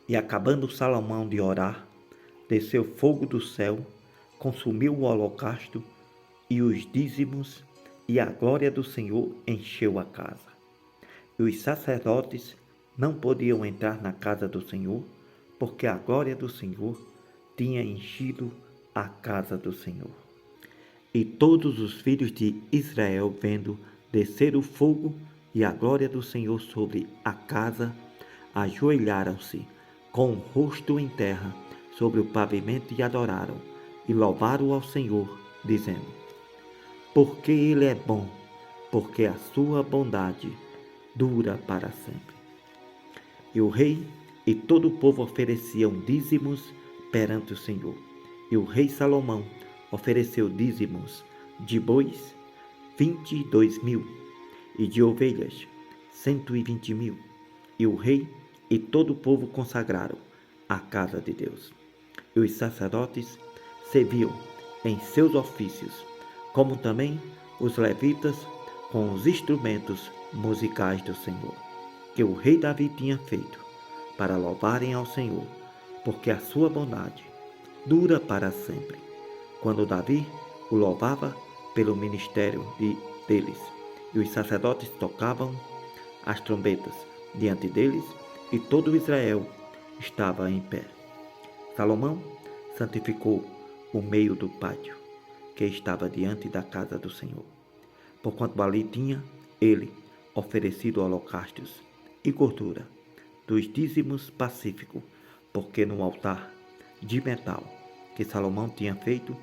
E acabando Salomão de orar, desceu fogo do céu, consumiu o holocausto e os dízimos, e a glória do Senhor encheu a casa. E os sacerdotes não podiam entrar na casa do Senhor, porque a glória do Senhor tinha enchido a casa do Senhor. E todos os filhos de Israel, vendo descer o fogo e a glória do Senhor sobre a casa, ajoelharam-se com o rosto em terra sobre o pavimento e adoraram, e louvaram ao Senhor, dizendo: porque Ele é bom, porque a sua bondade dura para sempre. E o rei e todo o povo ofereciam dízimos perante o Senhor. E o rei Salomão ofereceu dízimos de bois 22.000, e de ovelhas 120.000. E o rei e todo o povo consagraram a casa de Deus. E os sacerdotes serviam em seus ofícios, como também os levitas com os instrumentos musicais do Senhor, que o rei Davi tinha feito, para louvarem ao Senhor, porque a sua bondade dura para sempre. Quando Davi o louvava pelo ministério deles, e os sacerdotes tocavam as trombetas diante deles, e todo Israel estava em pé. Salomão santificou o meio do pátio, que estava diante da casa do Senhor, porquanto ali tinha ele oferecido holocaustos e gordura dos dízimos pacíficos, porque no altar de metal que Salomão tinha feito,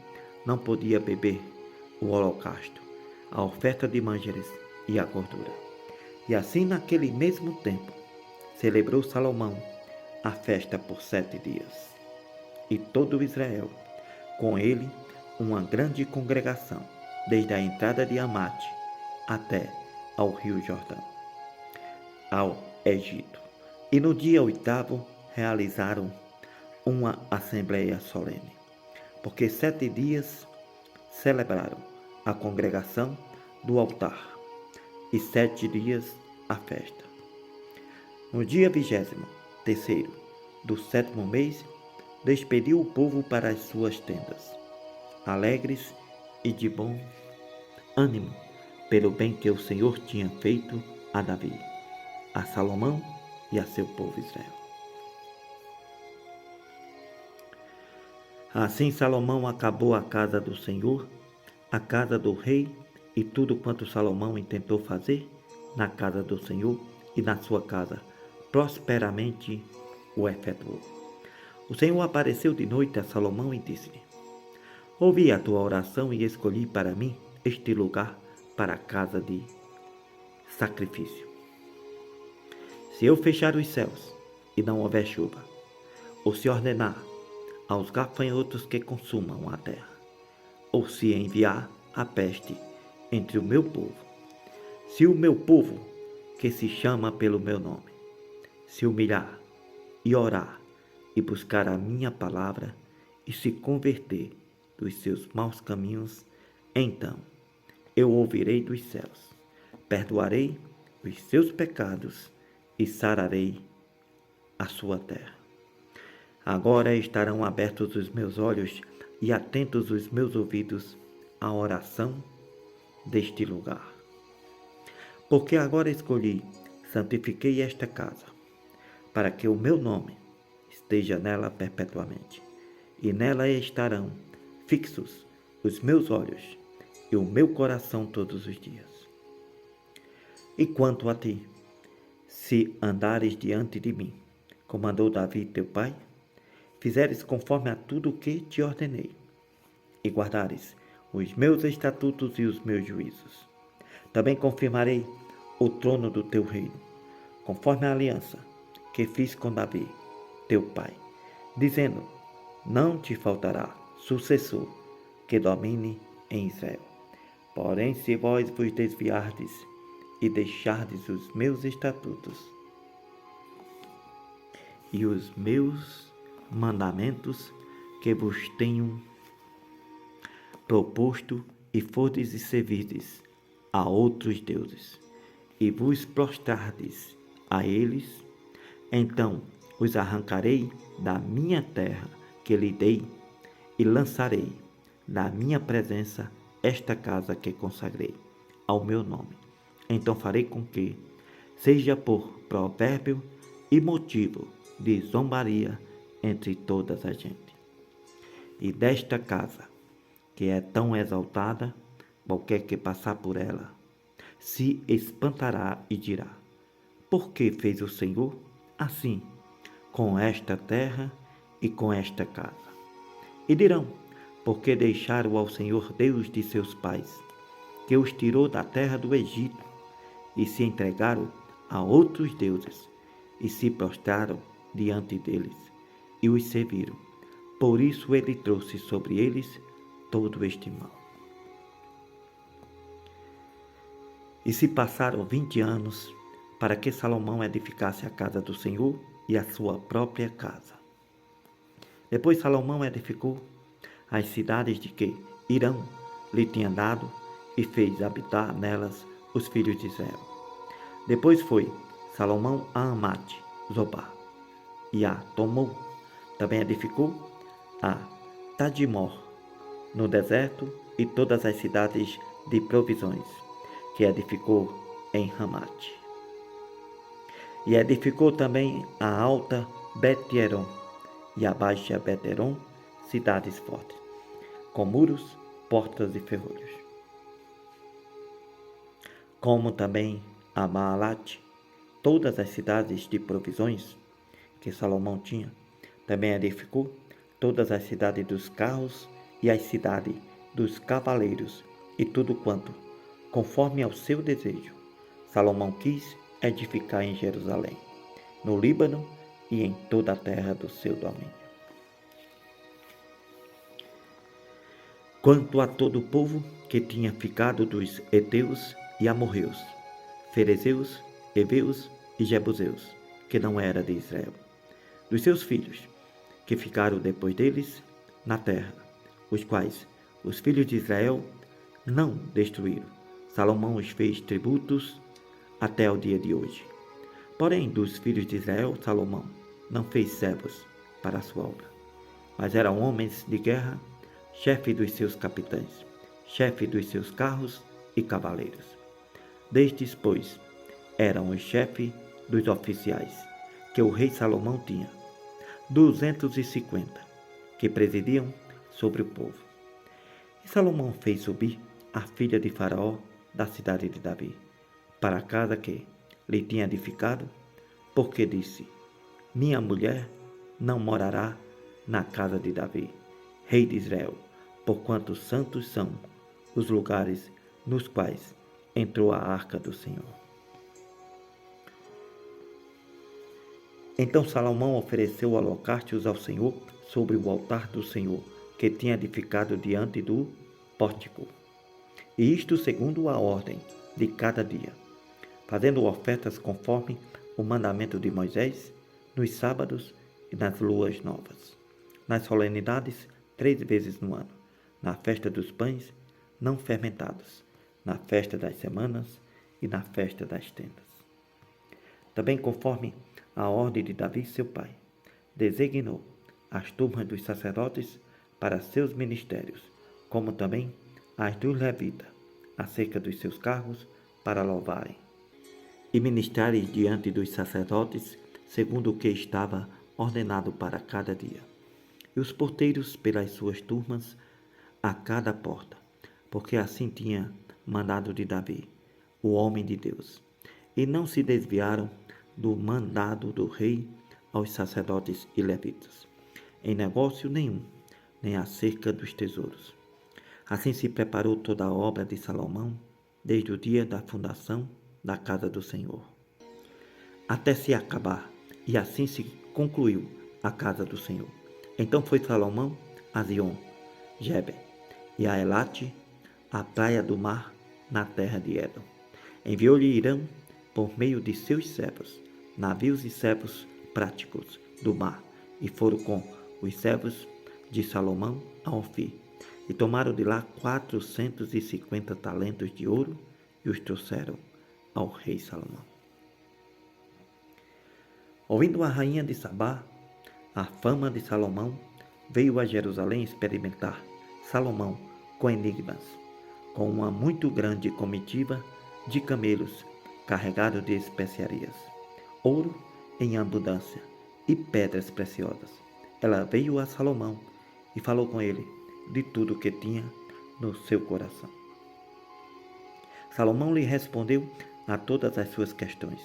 não podia beber o holocausto, a oferta de manjares e a gordura. E assim, naquele mesmo tempo, celebrou Salomão a festa por 7 dias. E todo Israel, com ele, uma grande congregação, desde a entrada de Amate até ao rio Jordão, ao Egito. E no dia 8º realizaram uma assembleia solene, porque 7 dias celebraram a congregação do altar e 7 dias a festa. No dia 23º do 7º mês, despediu o povo para as suas tendas, alegres e de bom ânimo, pelo bem que o Senhor tinha feito a Davi, a Salomão e a seu povo Israel. Assim Salomão acabou a casa do Senhor, a casa do rei, e tudo quanto Salomão intentou fazer na casa do Senhor e na sua casa, prosperamente o efetuou. O Senhor apareceu de noite a Salomão e disse-lhe: ouvi a tua oração e escolhi para mim este lugar para a casa de sacrifício. Se eu fechar os céus e não houver chuva, ou se ordenar aos gafanhotos que consumam a terra, ou se enviar a peste entre o meu povo, se o meu povo, que se chama pelo meu nome, se humilhar e orar e buscar a minha palavra e se converter dos seus maus caminhos, então eu ouvirei dos céus, perdoarei os seus pecados e sararei a sua terra. Agora estarão abertos os meus olhos e atentos os meus ouvidos à oração deste lugar. Porque agora escolhi, santifiquei esta casa, para que o meu nome esteja nela perpetuamente, e nela estarão fixos os meus olhos e o meu coração todos os dias. E quanto a ti, se andares diante de mim, como andou Davi teu pai, fizeres conforme a tudo o que te ordenei, e guardares os meus estatutos e os meus juízos, também confirmarei o trono do teu reino, conforme a aliança que fiz com Davi, teu pai, dizendo: não te faltará sucessor que domine em Israel. Porém, se vós vos desviardes e deixardes os meus estatutos e os meus mandamentos que vos tenho proposto, e fordes e servirdes a outros deuses, e vos prostrardes a eles, então os arrancarei da minha terra que lhe dei e lançarei da minha presença esta casa que consagrei ao meu nome. Então farei com que seja por provérbio e motivo de zombaria entre todas a gente. E desta casa, que é tão exaltada, qualquer que passar por ela, se espantará e dirá: por que fez o Senhor assim com esta terra e com esta casa? E dirão: porque deixaram ao Senhor Deus de seus pais, que os tirou da terra do Egito, e se entregaram a outros deuses, e se prostraram diante deles, e os serviram. Por isso ele trouxe sobre eles todo este mal. E se passaram 20 anos para que Salomão edificasse a casa do Senhor e a sua própria casa. Depois Salomão edificou as cidades de que Irão lhe tinha dado e fez habitar nelas os filhos de Israel. Depois foi Salomão a Amate, Zobá, e a tomou. Também edificou a Tadmor, no deserto, e todas as cidades de provisões, que edificou em Ramate. E edificou também a alta Bet-Eron e a baixa Bet-Eron, cidades fortes, com muros, portas e ferrolhos. Como também a Baalate, todas as cidades de provisões que Salomão tinha, também edificou todas as cidades dos carros e as cidades dos cavaleiros e tudo quanto, conforme ao seu desejo, Salomão quis edificar em Jerusalém, no Líbano e em toda a terra do seu domínio. Quanto a todo o povo que tinha ficado dos heteus e amorreus, ferezeus, heveus e jebuseus, que não era de Israel, dos seus filhos, que ficaram depois deles na terra, os quais os filhos de Israel não destruíram, Salomão os fez tributos até o dia de hoje. Porém, dos filhos de Israel, Salomão não fez servos para a sua obra, mas eram homens de guerra, chefe dos seus capitães, chefe dos seus carros e cavaleiros. Destes, pois, eram os chefes dos oficiais, que o rei Salomão tinha, 250, que presidiam sobre o povo. E Salomão fez subir a filha de Faraó da cidade de Davi, para a casa que lhe tinha edificado, porque disse: minha mulher não morará na casa de Davi, rei de Israel, porquanto santos são os lugares nos quais entrou a arca do Senhor. Então Salomão ofereceu holocaustos ao Senhor sobre o altar do Senhor, que tinha edificado diante do pórtico, e isto segundo a ordem de cada dia, fazendo ofertas conforme o mandamento de Moisés, nos sábados e nas luas novas, nas solenidades 3 vezes no ano, na festa dos pães não fermentados, na festa das semanas e na festa das tendas. Também conforme a ordem de Davi seu pai, designou as turmas dos sacerdotes para seus ministérios, como também as dos levitas, acerca dos seus cargos, para louvarem e ministrarem diante dos sacerdotes, segundo o que estava ordenado para cada dia. E os porteiros pelas suas turmas a cada porta, porque assim tinha mandado de Davi, o homem de Deus. E não se desviaram do mandado do rei aos sacerdotes e levitas, em negócio nenhum, nem acerca dos tesouros. Assim se preparou toda a obra de Salomão, desde o dia da fundação da casa do Senhor, até se acabar, e assim se concluiu a casa do Senhor. Então foi Salomão a Zion, Geber, e a Elate, a praia do mar, na terra de Edom. Enviou-lhe Irão, por meio de seus servos, navios e servos práticos do mar, e foram com os servos de Salomão a Ofir, e tomaram de lá 450 talentos de ouro, e os trouxeram ao rei Salomão. Ouvindo a rainha de Sabá a fama de Salomão, veio a Jerusalém experimentar Salomão com enigmas, com uma muito grande comitiva de camelos carregados de especiarias, ouro em abundância e pedras preciosas. Ela veio a Salomão e falou com ele de tudo que tinha no seu coração. Salomão lhe respondeu a todas as suas questões.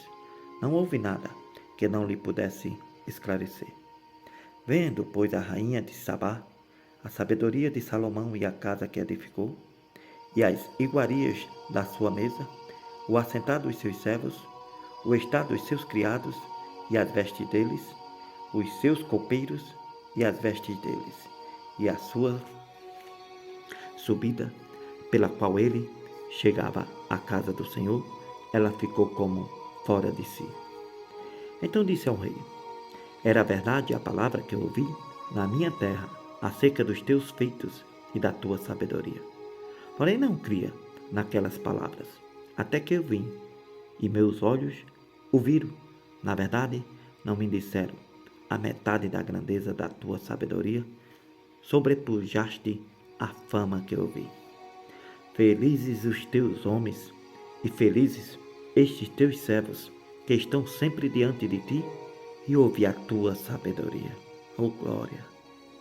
Não houve nada que não lhe pudesse esclarecer. Vendo, pois, a rainha de Sabá a sabedoria de Salomão e a casa que edificou, e as iguarias da sua mesa, o assentar dos seus servos, o estar dos seus criados e as vestes deles, os seus copeiros e as vestes deles, e a sua subida, pela qual ele chegava à casa do Senhor, ela ficou como fora de si. Então disse ao rei: era verdade a palavra que ouvi na minha terra acerca dos teus feitos e da tua sabedoria. Porém não cria naquelas palavras, até que eu vim, e meus olhos o viram. Na verdade, não me disseram a metade da grandeza da tua sabedoria, sobrepujaste a fama que ouvi. Felizes os teus homens, e felizes estes teus servos, que estão sempre diante de ti, e ouve a tua sabedoria. Oh glória,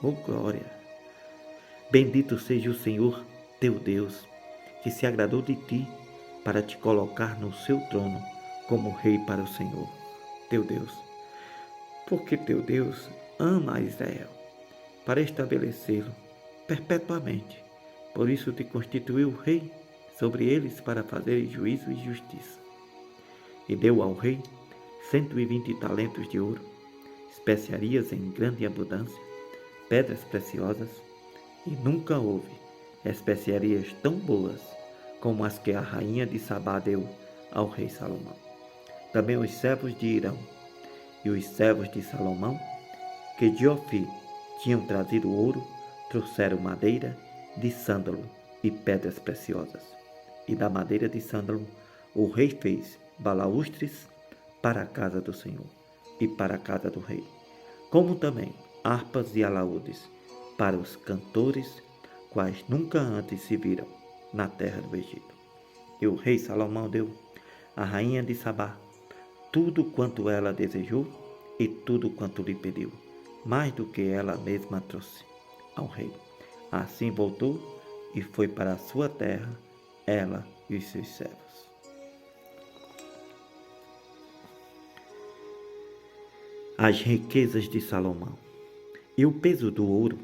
oh glória! Bendito seja o Senhor teu Deus, que se agradou de ti para te colocar no seu trono como rei para o Senhor, teu Deus. Porque teu Deus ama a Israel, para estabelecê-lo perpetuamente. Por isso te constituiu rei sobre eles para fazer juízo e justiça. E deu ao rei 120 talentos de ouro, especiarias em grande abundância, pedras preciosas, e nunca houve especiarias tão boas como as que a rainha de Sabá deu ao rei Salomão. Também os servos de Irão e os servos de Salomão, que de Ofir tinham trazido ouro, trouxeram madeira de sândalo e pedras preciosas. E da madeira de sândalo o rei fez balaústres para a casa do Senhor e para a casa do rei, como também harpas e alaúdes para os cantores, quais nunca antes se viram na terra do Egito. E o rei Salomão deu à rainha de Sabá tudo quanto ela desejou e tudo quanto lhe pediu, mais do que ela mesma trouxe ao rei. Assim voltou e foi para a sua terra, ela e os seus servos. As riquezas de Salomão e o peso do ouro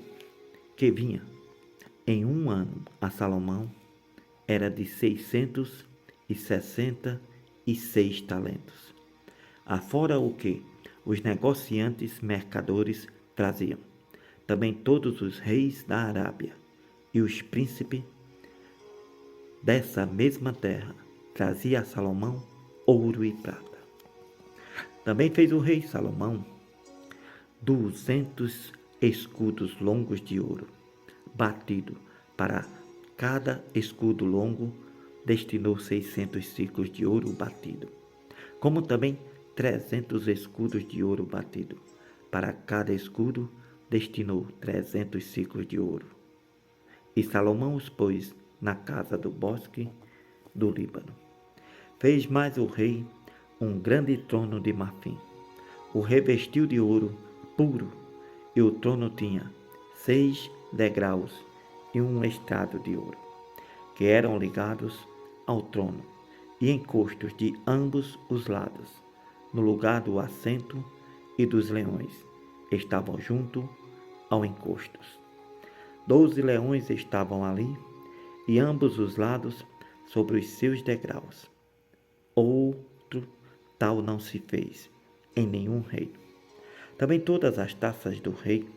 que vinha em um ano a Salomão era de 666 talentos, afora o que os negociantes mercadores traziam. Também todos os reis da Arábia e os príncipes dessa mesma terra traziam a Salomão ouro e prata. Também fez o rei Salomão 200 escudos longos de ouro, batido. Para cada escudo longo destinou 600 ciclos de ouro batido, como também 300 escudos de ouro batido. Para cada escudo destinou 300 ciclos de ouro. E Salomão os pôs na casa do bosque do Líbano. Fez mais o rei um grande trono de marfim. O revestiu de ouro puro, e o trono tinha 6 degraus e um estrado de ouro, que eram ligados ao trono, e encostos de ambos os lados, no lugar do assento e dos leões, estavam junto ao encostos. 12 leões estavam ali, e ambos os lados sobre os seus degraus. Outro tal não se fez em nenhum reino. Também todas as taças do rei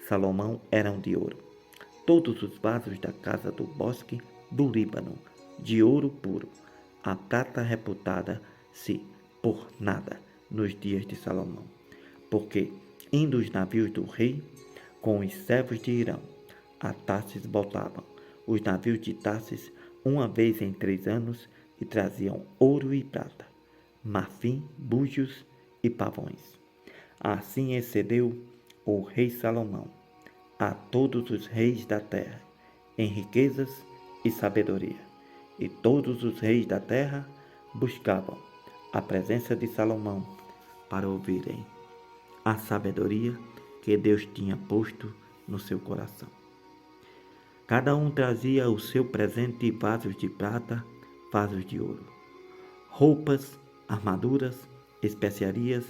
Salomão eram de ouro. Todos os vasos da casa do bosque do Líbano, de ouro puro. A prata reputada-se por nada nos dias de Salomão, porque, indo os navios do rei com os servos de Irão, a Tarsis voltavam os navios de Tarsis uma vez em 3 anos e traziam ouro e prata, marfim, búzios e pavões. Assim excedeu o rei Salomão a todos os reis da terra em riquezas e sabedoria. E todos os reis da terra buscavam a presença de Salomão para ouvirem a sabedoria que Deus tinha posto no seu coração. Cada um trazia o seu presente: vasos de prata, vasos de ouro, roupas, armaduras, especiarias,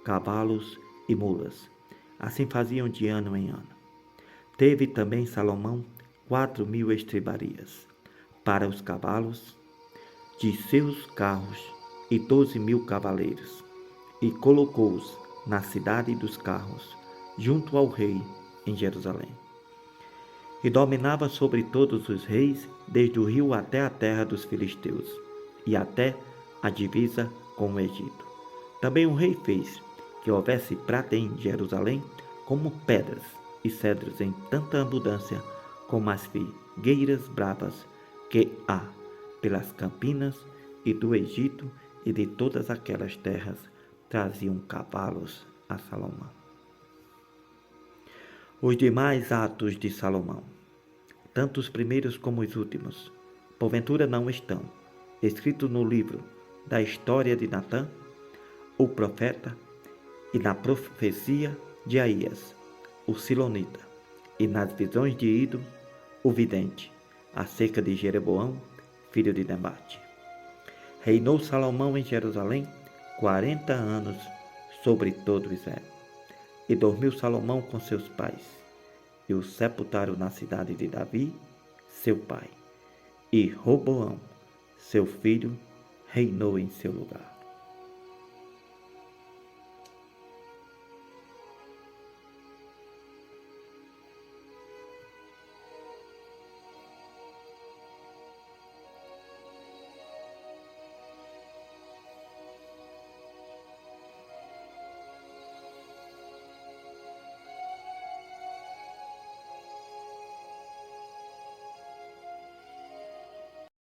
cavalos e mulas. Assim faziam de ano em ano. Teve também Salomão 4.000 estribarias para os cavalos de seus carros e 12.000 cavaleiros, e colocou-os na cidade dos carros, junto ao rei, em Jerusalém. E dominava sobre todos os reis, desde o rio até a terra dos filisteus, e até a divisa com o Egito. Também o rei fez que houvesse prata em Jerusalém, como pedras e cedros em tanta abundância, como as figueiras bravas que há pelas campinas, e do Egito e de todas aquelas terras traziam cavalos a Salomão. Os demais atos de Salomão, tanto os primeiros como os últimos, porventura não estão escritos no livro da história de Natã, o profeta, e na profecia de Aías, o silonita, e nas visões de Ido, o vidente, acerca de Jeroboão, filho de Nebate. Reinou Salomão em Jerusalém 40 anos sobre todo Israel. E dormiu Salomão com seus pais, e o sepultaram na cidade de Davi, seu pai. E Roboão, seu filho, reinou em seu lugar.